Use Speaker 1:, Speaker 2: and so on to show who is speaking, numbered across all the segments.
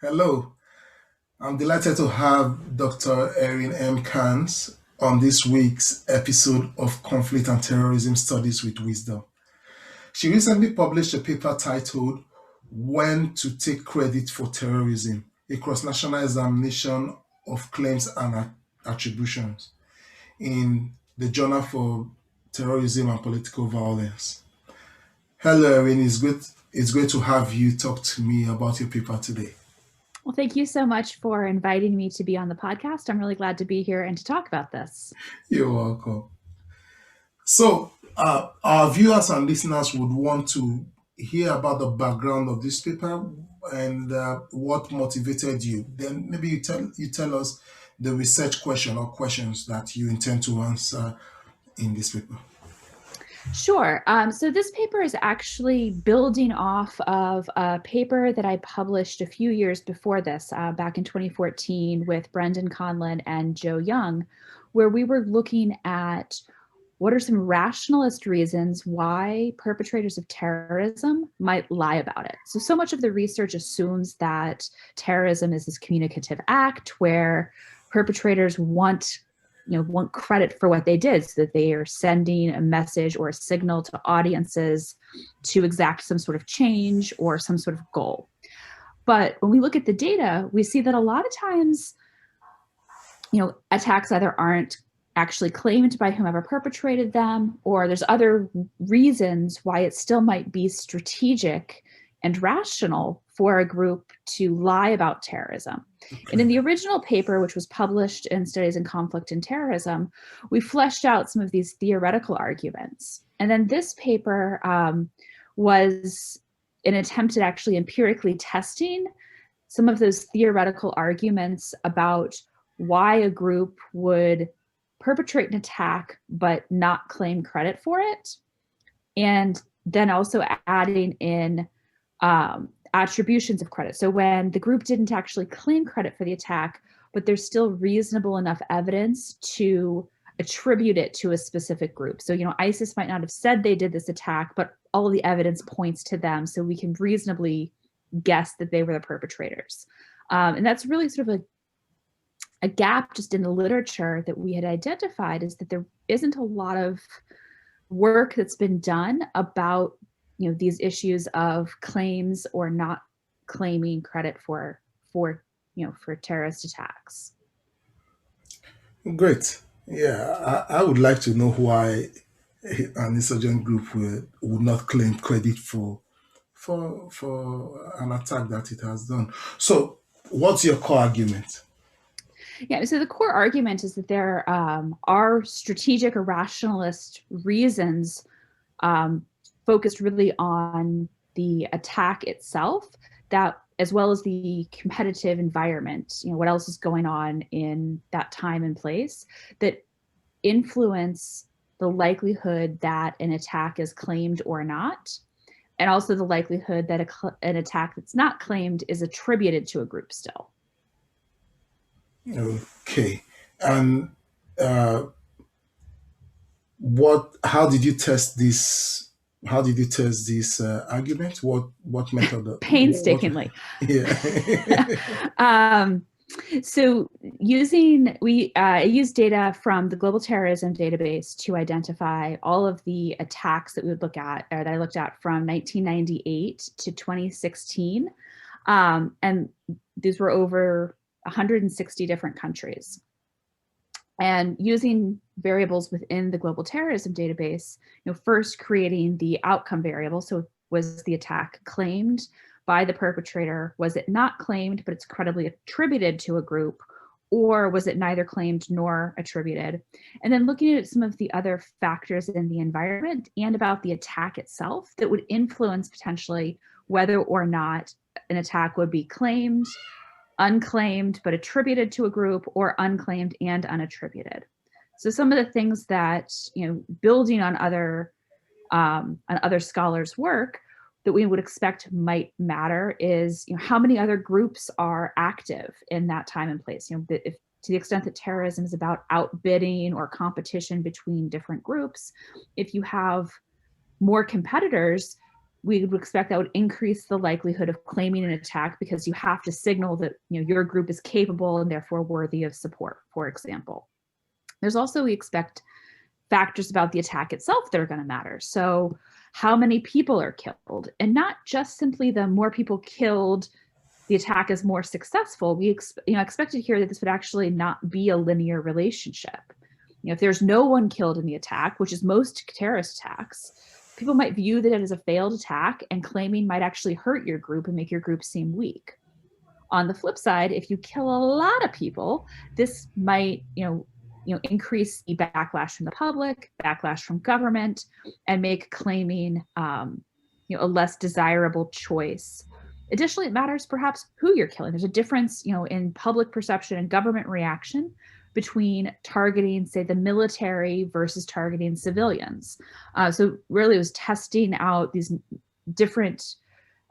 Speaker 1: Hello, I'm delighted to have Dr. Erin M. Kearns on this week's episode of Conflict and Terrorism Studies with Wisdom. She recently published a paper titled When to Take Credit for Terrorism, a cross-national examination of claims and attributions in the Journal for Terrorism and Political Violence. Hello, Erin. It's great to have you talk to me about your paper today.
Speaker 2: Well, thank you so much for inviting me to be on the podcast. I'm really glad to be here and to talk about this.
Speaker 1: You're welcome. So, our viewers and listeners would want to hear about the background of this paper and what motivated you. Then maybe you tell us the research question or questions that you intend to answer in this paper.
Speaker 2: Sure. So this paper is actually building off of a paper that I published a few years before this, back in 2014 with Brendan Conlon and Joe Young, where we were looking at what are some rationalist reasons why perpetrators of terrorism might lie about it. So much of the research assumes that terrorism is this communicative act where perpetrators want credit for what they did, so that they are sending a message or a signal to audiences to exact some sort of change or some sort of goal. But when we look at the data, we see that a lot of times, attacks either aren't actually claimed by whomever perpetrated them, or there's other reasons why it still might be strategic and rational for a group to lie about terrorism. And in the original paper, which was published in Studies in Conflict and Terrorism, we fleshed out some of these theoretical arguments. And then this paper was an attempt at actually empirically testing some of those theoretical arguments about why a group would perpetrate an attack but not claim credit for it. And then also adding in attributions of credit. So when the group didn't actually claim credit for the attack, but there's still reasonable enough evidence to attribute it to a specific group. So, ISIS might not have said they did this attack, but all of the evidence points to them, so we can reasonably guess that they were the perpetrators. And that's really sort of a gap just in the literature that we had identified, is that there isn't a lot of work that's been done about these issues of claims or not claiming credit for terrorist attacks.
Speaker 1: Great. Yeah, I would like to know why an insurgent group would not claim credit for an attack that it has done. So, what's your core argument?
Speaker 2: Yeah, so the core argument is that there are strategic or rationalist reasons focused really on the attack itself, that as well as the competitive environment, what else is going on in that time and place, that influence the likelihood that an attack is claimed or not, and also the likelihood that an attack that's not claimed is attributed to a group still.
Speaker 1: Okay. And how did you test this? How did you test this argument? What method?
Speaker 2: Painstakingly.
Speaker 1: Yeah.
Speaker 2: So I used data from the Global Terrorism database to identify all of the attacks that we would look at, or that I looked at from 1998 to 2016. And these were over 160 different countries. And using variables within the Global Terrorism database, first creating the outcome variable. So was the attack claimed by the perpetrator? Was it not claimed, but it's credibly attributed to a group? Or was it neither claimed nor attributed? And then looking at some of the other factors in the environment and about the attack itself that would influence potentially whether or not an attack would be claimed, unclaimed but attributed to a group, or unclaimed and unattributed. So some of the things that, building on other scholars' work that we would expect might matter is, how many other groups are active in that time and place. If to the extent that terrorism is about outbidding or competition between different groups, if you have more competitors, we would expect that would increase the likelihood of claiming an attack because you have to signal that your group is capable and therefore worthy of support, for example. There's also, we expect factors about the attack itself that are going to matter. So how many people are killed, and not just simply the more people killed, the attack is more successful. We expected here that this would actually not be a linear relationship. If there's no one killed in the attack, which is most terrorist attacks, people might view that as a failed attack, and claiming might actually hurt your group and make your group seem weak. On the flip side, if you kill a lot of people, this might, increase the backlash from the public, backlash from government, and make claiming, a less desirable choice. Additionally, it matters perhaps who you're killing. There's a difference, in public perception and government reaction between targeting, say, the military versus targeting civilians. So really, it was testing out these different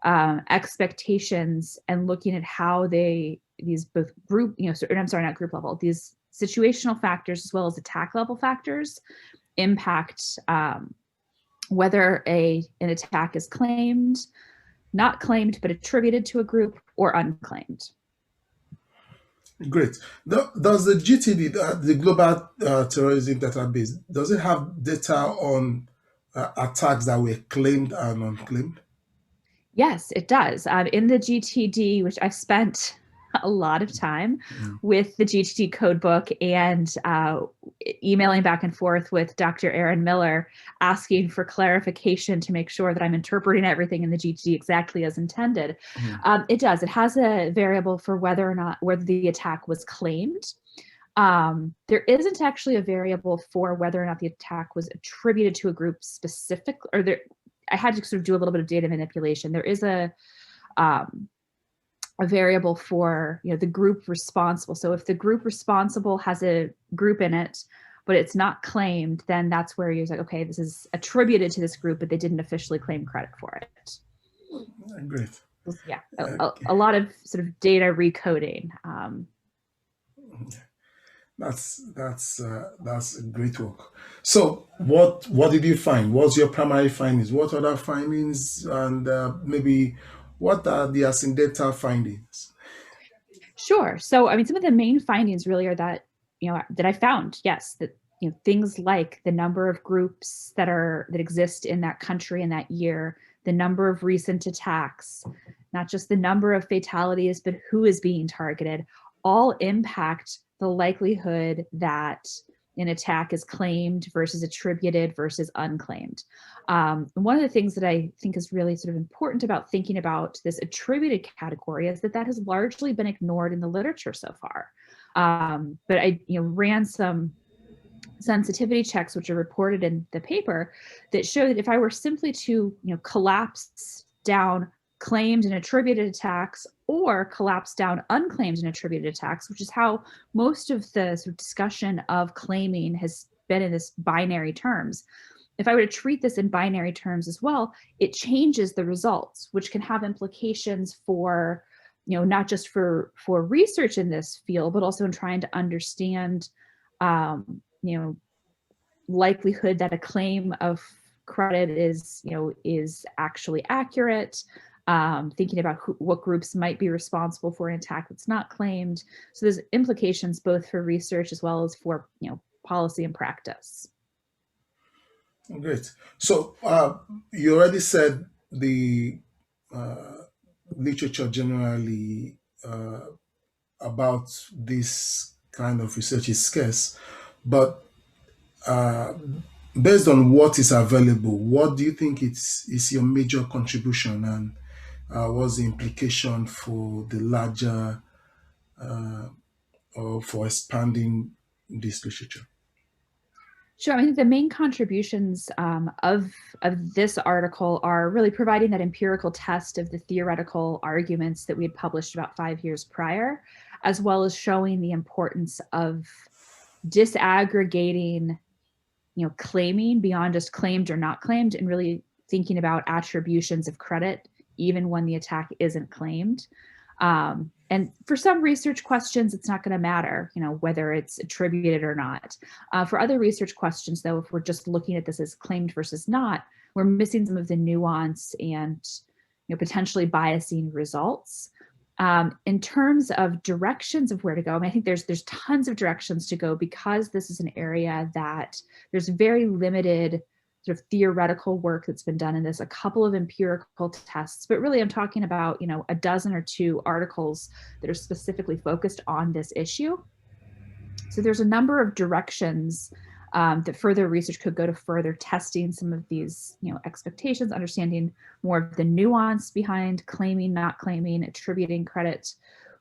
Speaker 2: expectations and looking at how these both group, not group level, these situational factors as well as attack level factors impact whether an attack is claimed, not claimed, but attributed to a group, or unclaimed.
Speaker 1: Great. Does the GTD, the Global Terrorism Database, does it have data on attacks that were claimed and unclaimed?
Speaker 2: Yes, it does. In the GTD, which I've spent a lot of time with the GTD codebook and emailing back and forth with Dr. Erin Miller, asking for clarification to make sure that I'm interpreting everything in the GTD exactly as intended. It does. It has a variable for whether the attack was claimed. There isn't actually a variable for whether or not the attack was attributed to a group specific, I had to sort of do a little bit of data manipulation. There is a variable for the group responsible. So if the group responsible has a group in it, but it's not claimed, then that's where you're like, okay, this is attributed to this group, but they didn't officially claim credit for it.
Speaker 1: Great.
Speaker 2: Yeah, a lot of sort of data recoding.
Speaker 1: That's great work. So what did you find? What's your primary findings? What other findings, and maybe what are the incidental findings?
Speaker 2: Sure. So some of the main findings really are that that I found, yes, that things like the number of groups that exist in that country in that year, the number of recent attacks, not just the number of fatalities, but who is being targeted, all impact the likelihood that an attack is claimed versus attributed versus unclaimed. One of the things that I think is really sort of important about thinking about this attributed category is that has largely been ignored in the literature so far. But I ran some sensitivity checks, which are reported in the paper, that show that if I were simply to collapse down claimed and attributed attacks, or collapse down unclaimed and attributed attacks, which is how most of the sort of discussion of claiming has been in this binary terms. If I were to treat this in binary terms as well, it changes the results, which can have implications for, not just for research in this field, but also in trying to understand, likelihood that a claim of credit is actually accurate. Thinking about what groups might be responsible for an attack that's not claimed. So there's implications both for research as well as for policy and practice.
Speaker 1: Great. So you already said the literature generally about this kind of research is scarce, but based on what is available, what do you think is your major contribution, and what's the implication for the larger or for expanding this literature?
Speaker 2: Sure. I think the main contributions of this article are really providing that empirical test of the theoretical arguments that we had published about 5 years prior, as well as showing the importance of disaggregating, claiming beyond just claimed or not claimed, and really thinking about attributions of credit, even when the attack isn't claimed. And for some research questions, it's not going to matter, whether it's attributed or not. For other research questions, though, if we're just looking at this as claimed versus not, we're missing some of the nuance and potentially biasing results. In terms of directions of where to go, I mean, I think there's tons of directions to go because this is an area that there's very limited sort of theoretical work that's been done in this, a couple of empirical tests, but really I'm talking about, a dozen or two articles that are specifically focused on this issue. So there's a number of directions that further research could go to further testing some of these, expectations, understanding more of the nuance behind claiming, not claiming, attributing credit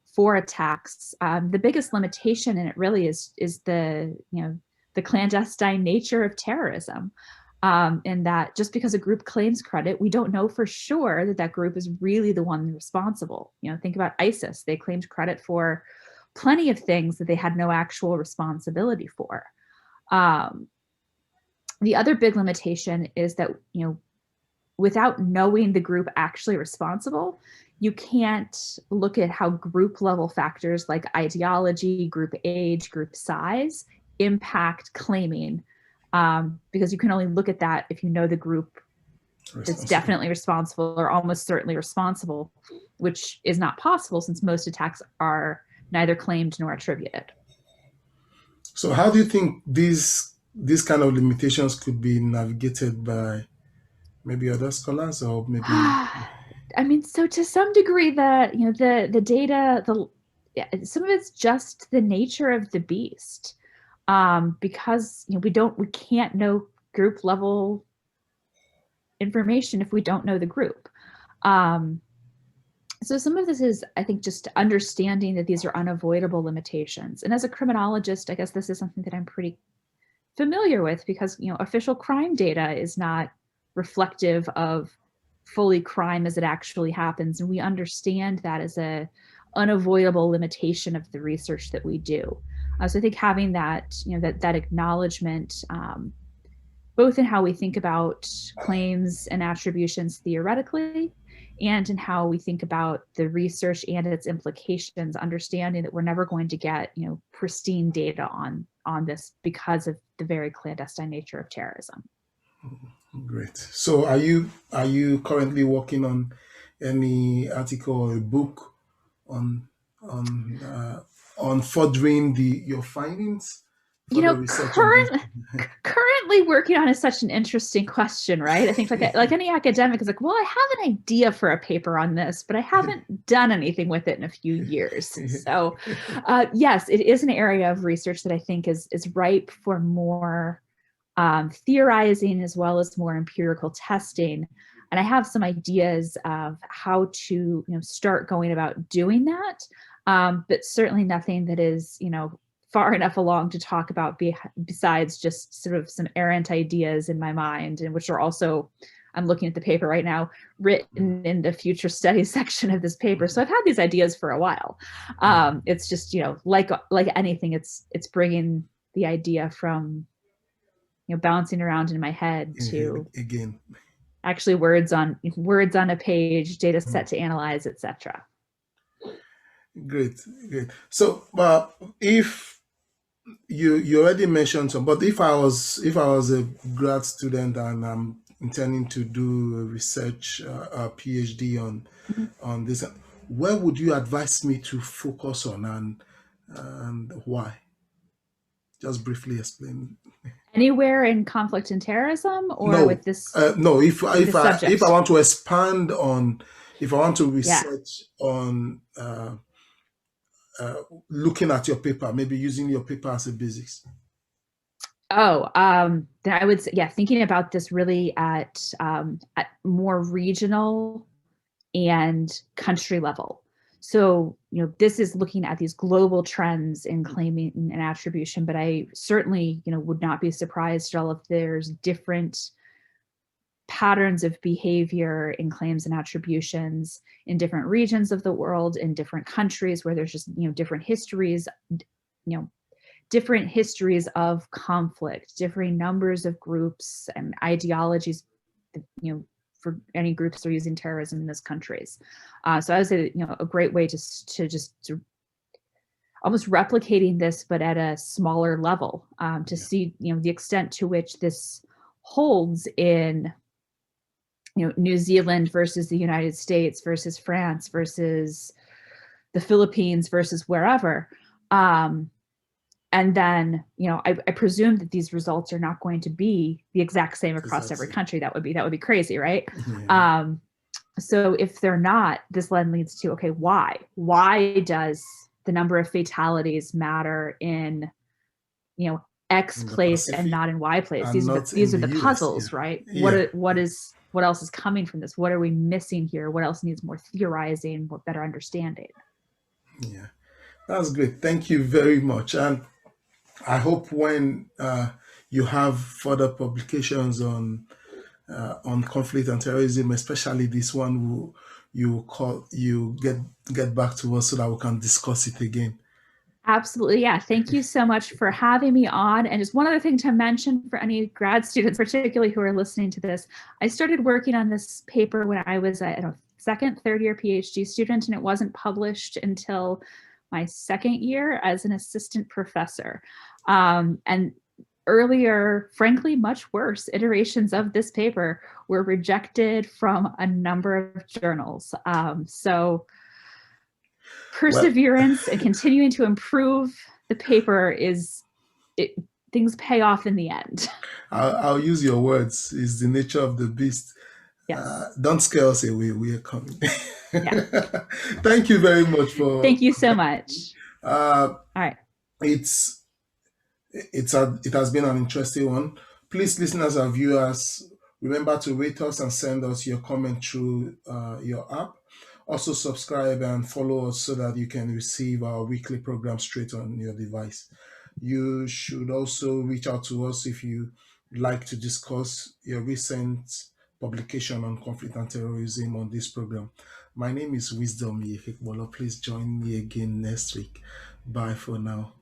Speaker 2: for attacks. The biggest limitation in it really is the, the clandestine nature of terrorism. And that just because a group claims credit, we don't know for sure that that group is really the one responsible. Think about ISIS. They claimed credit for plenty of things that they had no actual responsibility for. The other big limitation is that, without knowing the group actually responsible, you can't look at how group level factors like ideology, group age, group size impact claiming, because you can only look at that if you know the group is definitely responsible or almost certainly responsible, which is not possible since most attacks are neither claimed nor attributed.
Speaker 1: So how do you think these kind of limitations could be navigated by maybe other scholars or maybe?
Speaker 2: I mean, so to some degree, the data, some of it's just the nature of the beast, because we can't know group level information if we don't know the group. So some of this is, I think, just understanding that these are unavoidable limitations. And as a criminologist, I guess this is something that I'm pretty familiar with because, official crime data is not reflective of fully crime as it actually happens. And we understand that as a unavoidable limitation of the research that we do. So I think having that, that acknowledgement, both in how we think about claims and attributions theoretically, and in how we think about the research and its implications, understanding that we're never going to get, pristine data on this because of the very clandestine nature of terrorism.
Speaker 1: Great. So are you currently working on any article or a book on furthering your findings?
Speaker 2: Currently working on is such an interesting question, right? I think like any academic is like, well, I have an idea for a paper on this, but I haven't done anything with it in a few years. So yes, it is an area of research that I think is ripe for more theorizing as well as more empirical testing. And I have some ideas of how to start going about doing that, but certainly nothing that is far enough along to talk about besides just sort of some errant ideas in my mind, and which are also, I'm looking at the paper right now, written in the future studies section of this paper. So I've had these ideas for a while. It's just, like anything, it's bringing the idea from, bouncing around in my head to
Speaker 1: again
Speaker 2: actually words on a page, data set to analyze, etc.
Speaker 1: Great. So, if you already mentioned some, but if I was a grad student and I'm intending to do a research, a PhD on this, where would you advise me to focus on and why? Just briefly explain.
Speaker 2: Anywhere in conflict and terrorism, or
Speaker 1: No,
Speaker 2: with this?
Speaker 1: No. If I want to expand on, if I want to research on looking at your paper, maybe using your paper as a basis.
Speaker 2: Then I would say, thinking about this really at more regional and country level. So, this is looking at these global trends in claiming and attribution, but I certainly, would not be surprised at all if there's different patterns of behavior in claims and attributions in different regions of the world, in different countries where there's just, different histories, different histories of conflict, differing numbers of groups and ideologies, for any groups that are using terrorism in those countries. So I would say, a great way to almost replicating this, but at a smaller level, to see, the extent to which this holds in New Zealand versus the United States versus France versus the Philippines versus wherever. And then, I presume that these results are not going to be the exact same across every
Speaker 1: Exactly.
Speaker 2: country. That would be crazy, right?
Speaker 1: Yeah.
Speaker 2: So if they're not, this then leads to, okay, why? Why does the number of fatalities matter in, X
Speaker 1: In the
Speaker 2: place and
Speaker 1: Pacific
Speaker 2: not in Y place?
Speaker 1: and
Speaker 2: These are the
Speaker 1: not in
Speaker 2: these are
Speaker 1: the
Speaker 2: the
Speaker 1: US. Yeah.
Speaker 2: puzzles, right?
Speaker 1: Yeah.
Speaker 2: What else is coming from this? What are we missing here? What else needs more theorizing, more better understanding?
Speaker 1: Yeah. That's great. Thank you very much. And I hope when you have further publications on conflict and terrorism, especially this one, you get back to us so that we can discuss it again.
Speaker 2: Absolutely. Yeah. Thank you so much for having me on. And just one other thing to mention for any grad students, particularly who are listening to this, I started working on this paper when I was a second, third year PhD student, and it wasn't published until my second year as an assistant professor. And earlier, frankly, much worse iterations of this paper were rejected from a number of journals. So
Speaker 1: Well,
Speaker 2: perseverance and continuing to improve the paper it, things pay off in the end.
Speaker 1: I'll use your words. It's the nature of the beast.
Speaker 2: Yes.
Speaker 1: Don't scare us away. We are coming.
Speaker 2: Yeah.
Speaker 1: Thank you very much
Speaker 2: Thank
Speaker 1: for.
Speaker 2: you so much.
Speaker 1: Uh,
Speaker 2: All right.
Speaker 1: it's it has been an interesting one. Please, listeners and viewers, remember to rate us and send us your comment through your app. Also, subscribe and follow us so that you can receive our weekly program straight on your device. You should also reach out to us if you like to discuss your recent publication on conflict and terrorism on this program. My name is Wisdom Yefekbolo. Please join me again next week. Bye for now.